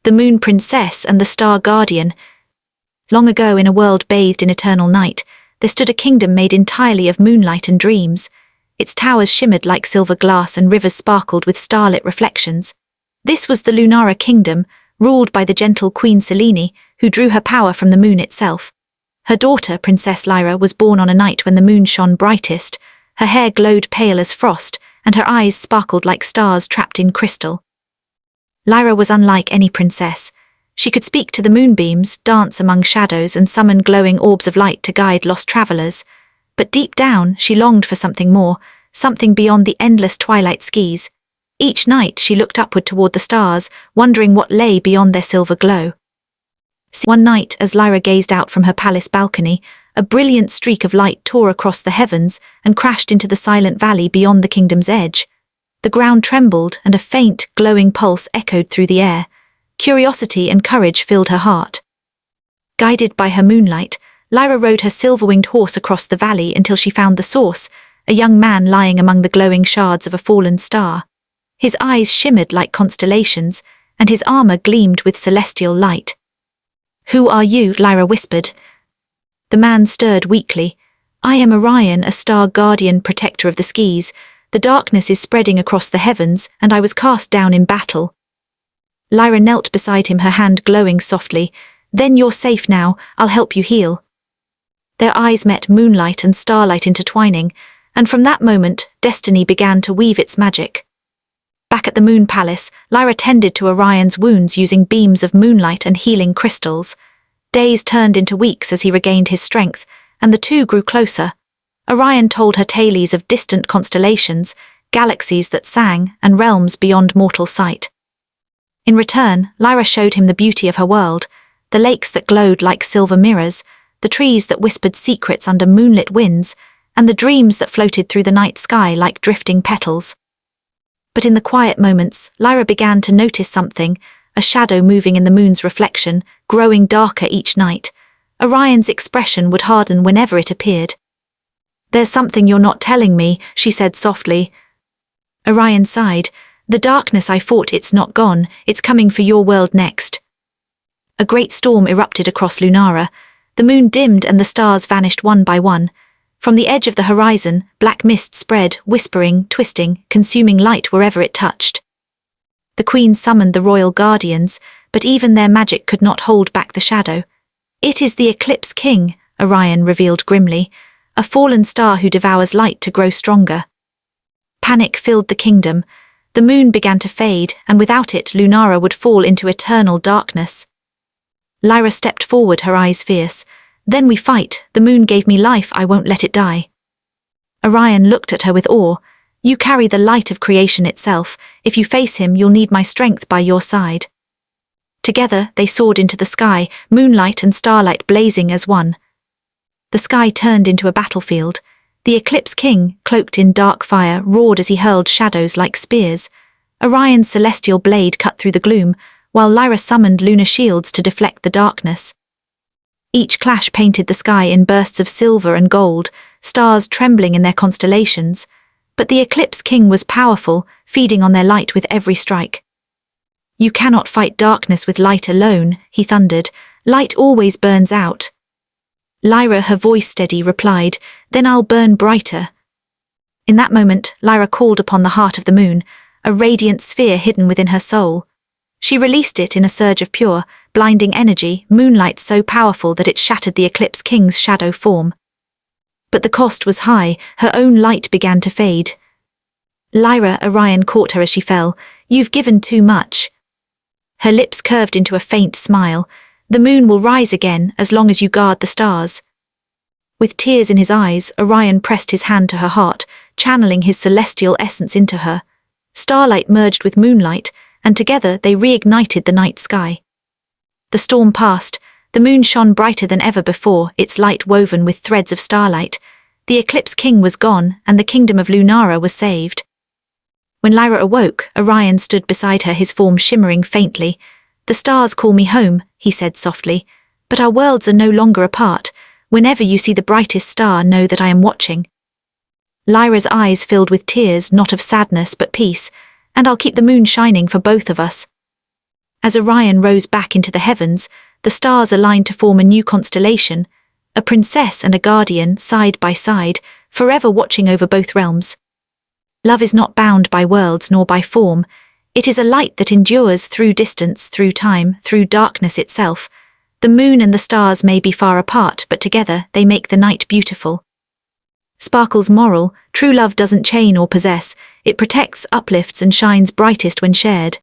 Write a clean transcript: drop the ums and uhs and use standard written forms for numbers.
the Moon Princess and the Star Guardian. Long ago, in a world bathed in eternal night, there stood a kingdom made entirely of moonlight and dreams. Its towers shimmered like silver glass and rivers sparkled with starlit reflections. This was the Lunara Kingdom, ruled by the gentle Queen Selene, who drew her power from the moon itself. Her daughter, Princess Lyra, was born on a night when the moon shone brightest. Her hair glowed pale as frost, and her eyes sparkled like stars trapped in crystal. Lyra was unlike any princess. She could speak to the moonbeams, dance among shadows, and summon glowing orbs of light to guide lost travelers. But deep down, she longed for something more, something beyond the endless twilight skies. Each night she looked upward toward the stars, wondering what lay beyond their silver glow. One night, as Lyra gazed out from her palace balcony, a brilliant streak of light tore across the heavens and crashed into the silent valley beyond the kingdom's edge. The ground trembled, and a faint, glowing pulse echoed through the air. Curiosity and courage filled her heart. Guided by her moonlight, Lyra rode her silver-winged horse across the valley until she found the source, a young man lying among the glowing shards of a fallen star. His eyes shimmered like constellations, and his armor gleamed with celestial light. "Who are you?" Lyra whispered. The man stirred weakly. "I am Orion, a star guardian, protector of the skies. The darkness is spreading across the heavens, and I was cast down in battle." Lyra knelt beside him, her hand glowing softly. "Then you're safe now, I'll help you heal." Their eyes met, moonlight and starlight intertwining, and from that moment, destiny began to weave its magic. Back at the Moon Palace, Lyra tended to Orion's wounds using beams of moonlight and healing crystals. Days turned into weeks as he regained his strength, and the two grew closer. Orion told her tales of distant constellations, galaxies that sang, and realms beyond mortal sight. In return, Lyra showed him the beauty of her world, the lakes that glowed like silver mirrors, the trees that whispered secrets under moonlit winds, and the dreams that floated through the night sky like drifting petals. But in the quiet moments, Lyra began to notice something, a shadow moving in the moon's reflection, growing darker each night. Orion's expression would harden whenever it appeared. "There's something you're not telling me," she said softly. Orion sighed. "The darkness I fought, it's not gone, it's coming for your world next." A great storm erupted across Lunara. The moon dimmed and the stars vanished one by one. From the edge of the horizon, black mist spread, whispering, twisting, consuming light wherever it touched. The queen summoned the royal guardians, but even their magic could not hold back the shadow. "It is the Eclipse King," Orion revealed grimly, "a fallen star who devours light to grow stronger." Panic filled the kingdom. The moon began to fade, and without it, Lunara would fall into eternal darkness. Lyra stepped forward, her eyes fierce. "Then we fight. The moon gave me life, I won't let it die." Orion looked at her with awe. "You carry the light of creation itself. If you face him, you'll need my strength by your side." Together, they soared into the sky, moonlight and starlight blazing as one. The sky turned into a battlefield. The Eclipse King, cloaked in dark fire, roared as he hurled shadows like spears. Orion's celestial blade cut through the gloom, while Lyra summoned lunar shields to deflect the darkness. Each clash painted the sky in bursts of silver and gold, stars trembling in their constellations. But the Eclipse King was powerful, feeding on their light with every strike. "You cannot fight darkness with light alone," he thundered. "Light always burns out." Lyra, her voice steady, replied, "Then I'll burn brighter." In that moment, Lyra called upon the heart of the moon, a radiant sphere hidden within her soul. She released it in a surge of pure, blinding energy, moonlight so powerful that it shattered the Eclipse King's shadow form. But the cost was high, her own light began to fade. "Lyra," Orion caught her as she fell, "you've given too much." Her lips curved into a faint smile. "The moon will rise again, as long as you guard the stars." With tears in his eyes, Orion pressed his hand to her heart, channeling his celestial essence into her. Starlight merged with moonlight, and together they reignited the night sky. The storm passed. The moon shone brighter than ever before, its light woven with threads of starlight. The Eclipse King was gone, and the kingdom of Lunara was saved. When Lyra awoke, Orion stood beside her, his form shimmering faintly. "The stars call me home," he said softly, "but our worlds are no longer apart. Whenever you see the brightest star, know that I am watching." Lyra's eyes filled with tears, not of sadness but peace. "And I'll keep the moon shining for both of us." As Orion rose back into the heavens, the stars aligned to form a new constellation, a princess and a guardian side by side, forever watching over both realms. Love is not bound by worlds nor by form. It is a light that endures through distance, through time, through darkness itself. The moon and the stars may be far apart, but together they make the night beautiful. Sparkle's moral: true love doesn't chain or possess, it protects, uplifts, and shines brightest when shared.